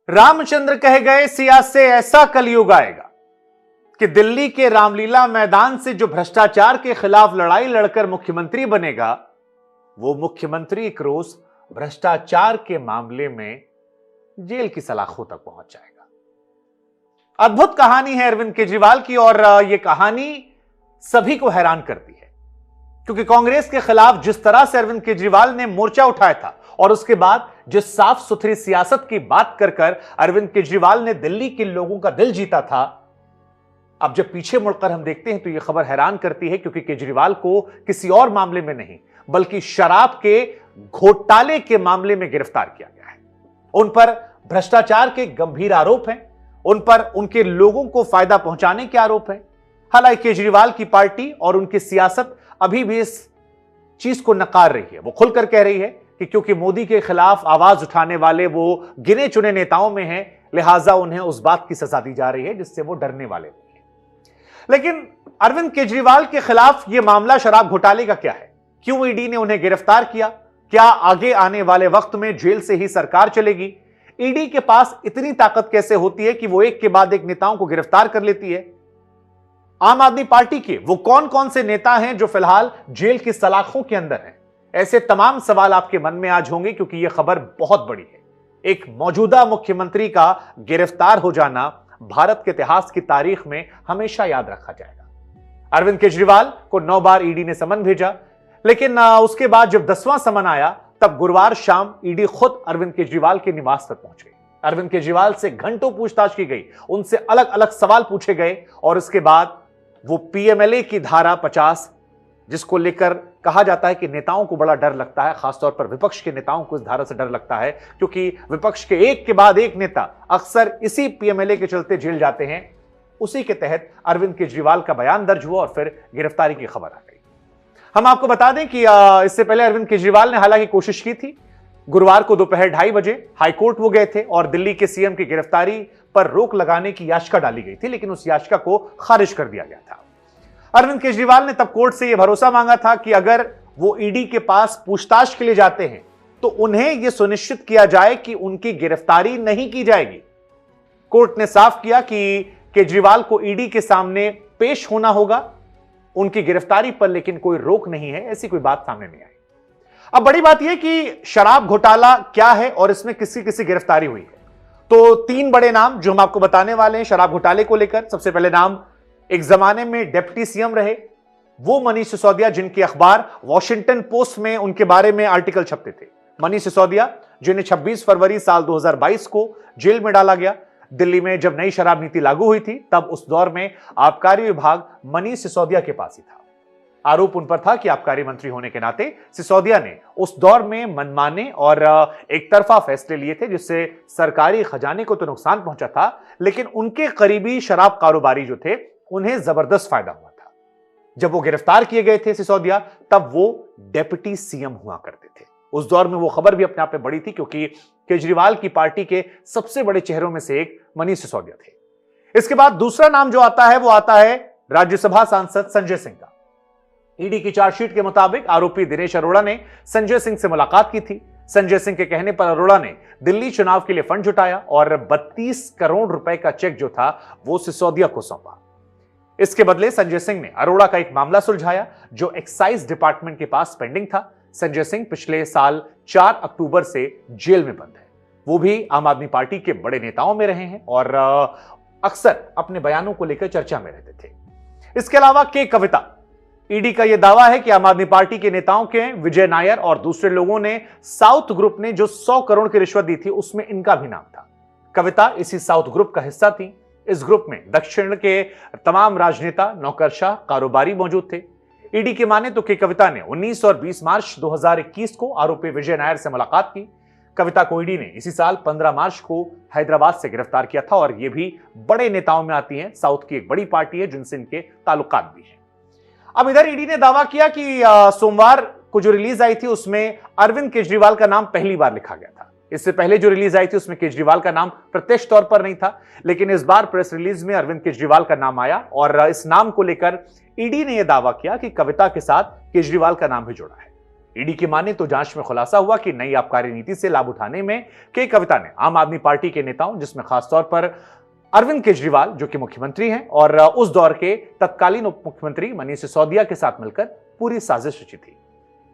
रामचंद्र कह गए सिया से ऐसा कलयुग आएगा कि दिल्ली के रामलीला मैदान से जो भ्रष्टाचार के खिलाफ लड़ाई लड़कर मुख्यमंत्री बनेगा, वो मुख्यमंत्री एक रोज भ्रष्टाचार के मामले में जेल की सलाखों तक पहुंच जाएगा। अद्भुत कहानी है अरविंद केजरीवाल की, और यह कहानी सभी को हैरान करती है, क्योंकि कांग्रेस के खिलाफ जिस तरह से अरविंद केजरीवाल ने मोर्चा उठाया था और उसके बाद जिस साफ सुथरी सियासत की बात कर अरविंद केजरीवाल ने दिल्ली के लोगों का दिल जीता था, अब जब पीछे मुड़कर हम देखते हैं तो यह खबर हैरान करती है, क्योंकि केजरीवाल को किसी और मामले में नहीं बल्कि शराब के घोटाले के मामले में गिरफ्तार किया गया है। उन पर भ्रष्टाचार के गंभीर आरोप हैं, उन पर उनके लोगों को फायदा पहुंचाने के आरोप हैं। हालांकि केजरीवाल की पार्टी और उनकी सियासत अभी भी इस चीज को नकार रही है। वो खुलकर कह रही है कि क्योंकि मोदी के खिलाफ आवाज उठाने वाले वो गिने चुने नेताओं में हैं, लिहाजा उन्हें उस बात की सजा दी जा रही है जिससे वो डरने वाले नहीं हैं। लेकिन अरविंद केजरीवाल के खिलाफ यह मामला शराब घोटाले का क्या है? क्यों ईडी ने उन्हें गिरफ्तार किया? क्या आगे आने वाले वक्त में जेल से ही सरकार चलेगी? ईडी के पास इतनी ताकत कैसे होती है कि वो एक के बाद एक नेताओं को गिरफ्तार कर लेती है? आम आदमी पार्टी के वो कौन कौन से नेता हैं जो फिलहाल जेल की सलाखों के अंदर हैं? ऐसे तमाम सवाल आपके मन में आज होंगे, क्योंकि यह खबर बहुत बड़ी है। एक मौजूदा मुख्यमंत्री का गिरफ्तार हो जाना भारत के इतिहास की तारीख में हमेशा याद रखा जाएगा। अरविंद केजरीवाल को 9 बार ईडी ने समन भेजा, लेकिन उसके बाद जब 10वां समन आया तब गुरुवार शाम ईडी खुद अरविंद केजरीवाल के निवास तक पहुंच गई। अरविंद केजरीवाल से घंटों पूछताछ की गई, उनसे अलग अलग सवाल पूछे गए, और उसके बाद वो पीएमएलए की धारा 50, जिसको लेकर कहा जाता है कि नेताओं को बड़ा डर लगता है, खासतौर पर विपक्ष के नेताओं को इस धारा से डर लगता है, क्योंकि विपक्ष के एक के बाद एक नेता अक्सर इसी पीएमएलए के चलते जेल जाते हैं। उसी के तहत अरविंद केजरीवाल का बयान दर्ज हुआ और फिर गिरफ्तारी की खबर आ गई। हम आपको बता दें कि इससे पहले अरविंद केजरीवाल ने हालांकि कोशिश की थी। गुरुवार को दोपहर 2:30 बजे हाईकोर्ट वो गए थे और दिल्ली के सीएम की गिरफ्तारी पर रोक लगाने की याचिका डाली गई थी, लेकिन उस याचिका को खारिज कर दिया गया था। अरविंद केजरीवाल ने तब कोर्ट से यह भरोसा मांगा था कि अगर वो ईडी के पास पूछताछ के लिए जाते हैं तो उन्हें यह सुनिश्चित किया जाए कि उनकी गिरफ्तारी नहीं की जाएगी। कोर्ट ने साफ किया कि केजरीवाल को ईडी के सामने पेश होना होगा, उनकी गिरफ्तारी पर लेकिन कोई रोक नहीं है, ऐसी कोई बात सामने नहीं आई। अब बड़ी बात यह कि शराब घोटाला क्या है और इसमें किसी किसी गिरफ्तारी हुई है। तो 3 बड़े नाम जो हम आपको बताने वाले हैं शराब घोटाले को लेकर। सबसे पहले नाम, एक जमाने में डिप्टी सीएम रहे वो मनीष सिसोदिया, जिनके अखबार वॉशिंगटन पोस्ट में उनके बारे में आर्टिकल छपते थे। मनीष सिसोदिया जिन्हें 26 फरवरी साल 2022 को जेल में डाला गया। दिल्ली में जब नई शराब नीति लागू हुई थी तब उस दौर में आबकारी विभाग मनीष सिसोदिया के पास ही था। आरोप उन पर था कि आबकारी मंत्री होने के नाते सिसोदिया ने उस दौर में मनमाने और एक तरफा फैसले लिए थे, जिससे सरकारी खजाने को तो नुकसान पहुंचा था, लेकिन उनके करीबी शराब कारोबारी जो थे उन्हें जबरदस्त फायदा हुआ था। जब वो गिरफ्तार किए गए थे सिसोदिया, तब वो डिप्टी सीएम हुआ करते थे। उस दौर में वो खबर भी अपने आप में बड़ी थी, क्योंकि केजरीवाल की पार्टी के सबसे बड़े चेहरों में से एक मनीष सिसोदिया थे। इसके बाद दूसरा नाम जो आता है वो आता है राज्यसभा सांसद संजय सिंह का। ईडी की चार्जशीट के मुताबिक आरोपी दिनेश अरोड़ा ने संजय सिंह से मुलाकात की थी। संजय सिंह के कहने पर अरोड़ा ने दिल्ली चुनाव के लिए फंड जुटाया और 32 करोड़ रुपए का चेक जो था वो सिसोदिया को सौंपा। इसके बदले संजय सिंह ने अरोड़ा का एक मामला सुलझाया जो एक्साइज डिपार्टमेंट के पास पेंडिंग था। संजय सिंह पिछले साल 4 अक्टूबर से जेल में बंद है। वो भी आम आदमी पार्टी के बड़े नेताओं में रहे हैं और अक्सर अपने बयानों को लेकर चर्चा में रहते थे। इसके अलावा के कविता, ईडी का यह दावा है कि आम आदमी पार्टी के नेताओं के विजय नायर और दूसरे लोगों ने साउथ ग्रुप ने जो 100 करोड़ की रिश्वत दी थी उसमें इनका भी नाम था। कविता इसी साउथ ग्रुप का हिस्सा थी। इस ग्रुप में दक्षिण के तमाम राजनेता, नौकरशाह, कारोबारी मौजूद थे। ईडी की माने तो के कविता ने 19 और 20 मार्च 2021 को आरोपी विजय नायर से मुलाकात की। कविता को ईडी ने इसी साल 15 मार्च को हैदराबाद से गिरफ्तार किया था और यह भी बड़े नेताओं में आती है। साउथ की एक बड़ी पार्टी है जिनसे इनके ताल्लुकात भी हैं। अब इधर ईडी ने दावा किया कि सोमवार को जो रिलीज आई थी उसमें अरविंद केजरीवाल का नाम पहली बार लिखा गया था। इससे पहले जो रिलीज आई थी उसमें केजरीवाल का नाम प्रत्यक्ष तौर पर नहीं था, लेकिन इस बार प्रेस रिलीज में अरविंद केजरीवाल का नाम आया और इस नाम को लेकर ईडी ने यह दावा किया कि कविता के साथ केजरीवाल का नाम भी जुड़ा है। ईडी की माने तो जांच में खुलासा हुआ कि नई आबकारी नीति से लाभ उठाने में के कविता ने आम आदमी पार्टी के नेताओं, जिसमें खासतौर पर अरविंद केजरीवाल जो कि मुख्यमंत्री हैं, और उस दौर के तत्कालीन उप मुख्यमंत्री मनीष सिसोदिया के साथ मिलकर पूरी साजिश रची थी।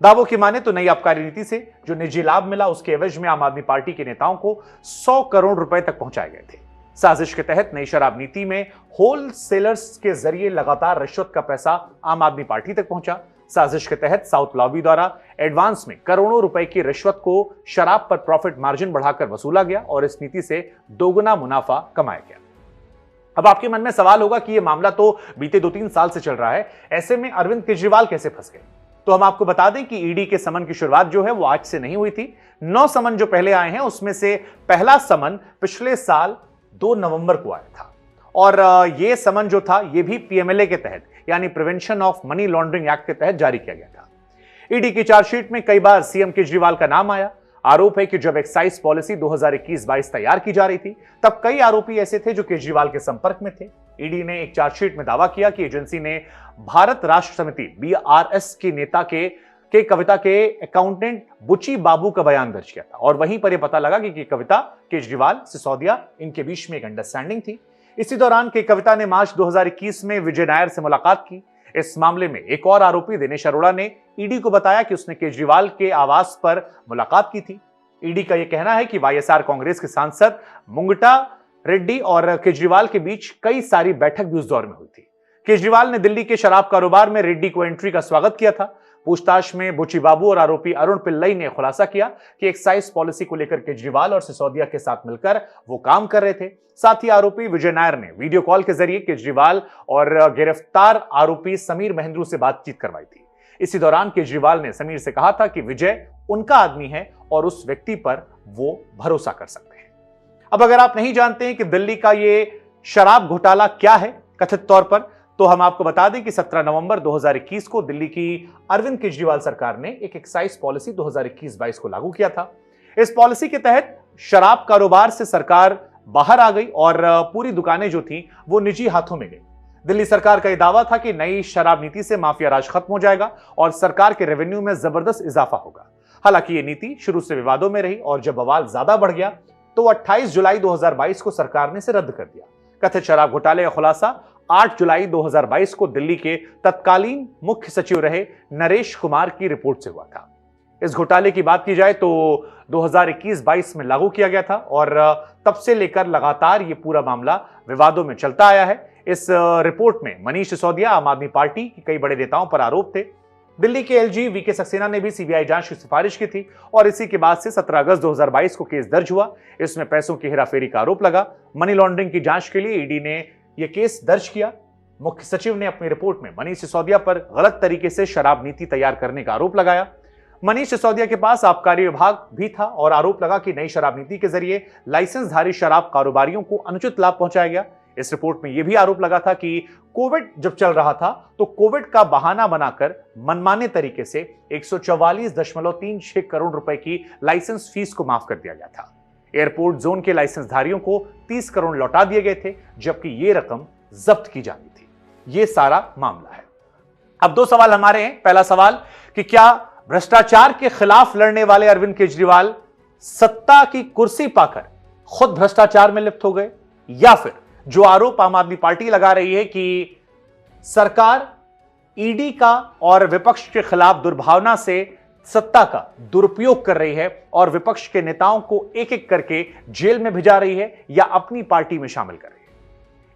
दावों की माने तो नई आबकारी नीति से जो निजी लाभ मिला, उसके एवज में आम आदमी पार्टी के नेताओं को 100 करोड़ रुपए तक पहुंचाए गए थे। साजिश के तहत नई शराब नीति में होलसेलर्स के जरिए लगातार रिश्वत का पैसा आम आदमी पार्टी तक पहुंचा। साजिश के तहत साउथ लॉबी द्वारा एडवांस में करोड़ों रुपए की रिश्वत को शराब पर प्रॉफिट मार्जिन बढ़ाकर वसूला गया और इस नीति से दोगुना मुनाफा कमाया गया। अब आपके मन में सवाल होगा कि यह मामला तो बीते 2-3 साल से चल रहा है, ऐसे में अरविंद केजरीवाल कैसे फंस गए? तो हम आपको बता दें कि ईडी के समन की शुरुआत जो है वो आज से नहीं हुई थी। 9 समन जो पहले आए हैं उसमें से पहला समन पिछले साल 2 नवंबर को आया था और यह समन जो था यह भी पीएमएलए के तहत यानी prevention of money laundering act के तहत जारी किया गया था। ईडी की चार्जशीट में कई बार सीएम केजरीवाल का नाम आया। आरोप है कि जब एक्साइज पॉलिसी 2021-22 तैयार की जा रही थी तब कई आरोपी ऐसे थे जो केजरीवाल के संपर्क में थे। ईडी ने एक चार्जशीट में दावा किया कि एजेंसी ने भारत राष्ट्र समिति बीआरएस के नेता के कविता के अकाउंटेंट बुची बाबू का बयान दर्ज किया था और वहीं पर यह पता लगा कि कविता, केजरीवाल, सिसोदिया इनके बीच में एक अंडरस्टैंडिंग थी। इसी दौरान के कविता ने मार्च 2021 में विजय नायर से मुलाकात की। इस मामले में एक और आरोपी दिनेश अरोड़ा ने ईडी को बताया कि उसने केजरीवाल के आवास पर मुलाकात की थी। ईडी का यह कहना है कि वाईएसआर कांग्रेस के सांसद मुंगटा रेड्डी और केजरीवाल के बीच कई सारी बैठक भी उस दौर में हुई थी। केजरीवाल ने दिल्ली के शराब कारोबार में रेड्डी को एंट्री का स्वागत किया था। पूछताछ में बुची बाबू और आरोपी अरुण पिल्लई ने खुलासा किया कि एक्साइज पॉलिसी को लेकर केजरीवाल और सिसोदिया के साथ मिलकर वो काम कर रहे थे। साथ ही आरोपी विजय नायर ने वीडियो कॉल के जरिए केजरीवाल और गिरफ्तार आरोपी समीर महेंद्रू से बातचीत करवाई थी। इसी दौरान केजरीवाल ने समीर से कहा था कि विजय उनका आदमी है और उस व्यक्ति पर वो भरोसा कर सकते हैं। अब अगर आप नहीं जानते हैं कि दिल्ली का ये शराब घोटाला क्या है कथित तौर पर, तो हम आपको बता दें कि 17 नवंबर 2021 को दिल्ली की अरविंद केजरीवाल सरकार ने एक एक्साइज पॉलिसी 2021-22 को लागू किया था। इस पॉलिसी के तहत शराब कारोबार से सरकार बाहर आ गई और पूरी दुकानें जो थी वो निजी हाथों में गई। दिल्ली सरकार का यह दावा था कि नई शराब नीति से माफिया राज खत्म हो जाएगा और सरकार के रेवेन्यू में जबरदस्त इजाफा होगा। हालांकि यह नीति शुरू से विवादों में रही और जब बवाल ज्यादा बढ़ गया तो 28 जुलाई 2022 को सरकार ने इसे रद्द कर दिया। कथित शराब घोटाले का खुलासा 8 जुलाई 2022 को दिल्ली के तत्कालीन मुख्य सचिव रहे नरेश कुमार की रिपोर्ट से हुआ था। इस घोटाले की बात की जाए तो 2021-22 में लागू किया गया था और तब से लेकर लगातार ये पूरा मामला विवादों में चलता आया है। इस रिपोर्ट में मनीष सिसोदिया, आम आदमी पार्टी के कई बड़े नेताओं पर आरोप थे। दिल्ली के एलजी वीके सक्सेना ने भी सीबीआई जांच की सिफारिश की थी और इसी के बाद से 17 अगस्त 2022 को केस दर्ज हुआ। इसमें पैसों की हेराफेरी का आरोप लगा। मनी लॉन्ड्रिंग की जांच के लिए ईडी ने यह केस दर्ज किया। मुख्य सचिव ने अपनी रिपोर्ट में मनीष सिसोदिया पर गलत तरीके से शराब नीति तैयार करने का आरोप लगाया। मनीष सिसोदिया के पास आबकारी विभाग भी था और आरोप लगा कि नई शराब नीति के जरिए लाइसेंसधारी शराब कारोबारियों को अनुचित लाभ पहुंचाया गया। इस रिपोर्ट में यह भी आरोप लगा था कि कोविड जब चल रहा था तो कोविड का बहाना बनाकर मनमाने तरीके से 144.36 करोड़ रुपए की लाइसेंस फीस को माफ कर दिया गया था। एयरपोर्ट जोन के लाइसेंसधारियों को 30 करोड़ लौटा दिए गए थे जबकि यह रकम जब्त की जानी थी। यह सारा मामला है। अब 2 सवाल हमारे हैं। पहला सवाल कि क्या भ्रष्टाचार के खिलाफ लड़ने वाले अरविंद केजरीवाल सत्ता की कुर्सी पाकर खुद भ्रष्टाचार में लिप्त हो गए, या फिर जो आरोप आम आदमी पार्टी लगा रही है कि सरकार ईडी का और विपक्ष के खिलाफ दुर्भावना से सत्ता का दुरुपयोग कर रही है और विपक्ष के नेताओं को एक एक करके जेल में भिजा रही है या अपनी पार्टी में शामिल कर रही है,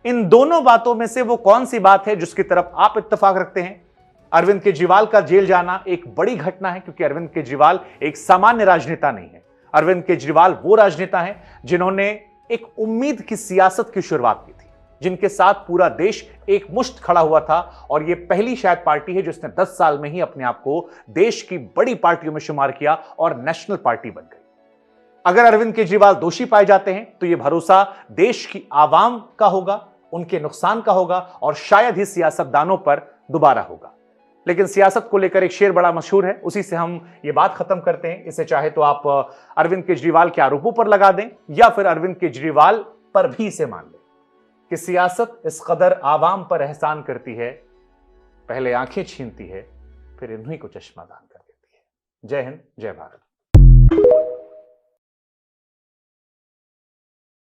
इन दोनों बातों में से वो कौन सी बात है जिसकी तरफ आप इत्तेफाक रखते हैं? अरविंद केजरीवाल का जेल जाना एक बड़ी घटना है क्योंकि अरविंद केजरीवाल एक सामान्य राजनेता नहीं है। अरविंद केजरीवाल वो राजनेता हैं जिन्होंने एक उम्मीद की सियासत की शुरुआत की थी, जिनके साथ पूरा देश एक मुश्त खड़ा हुआ था और यह पहली शायद पार्टी है जिसने 10 साल में ही अपने आप को देश की बड़ी पार्टियों में शुमार किया और नेशनल पार्टी बन गई। अगर अरविंद केजरीवाल दोषी पाए जाते हैं तो यह भरोसा देश की आवाम का होगा, उनके नुकसान का होगा और शायद ही सियासतदानों पर दोबारा होगा। लेकिन सियासत को लेकर एक शेर बड़ा मशहूर है, उसी से हम ये बात खत्म करते हैं। इसे चाहे तो आप अरविंद केजरीवाल के आरोपों पर लगा दें या फिर अरविंद केजरीवाल पर भी इसे मान लें कि सियासत इस कदर आवाम पर एहसान करती है, पहले आंखें छीनती है फिर इन्हीं को चश्मा दान कर देती है। जय हिंद, जय भारत।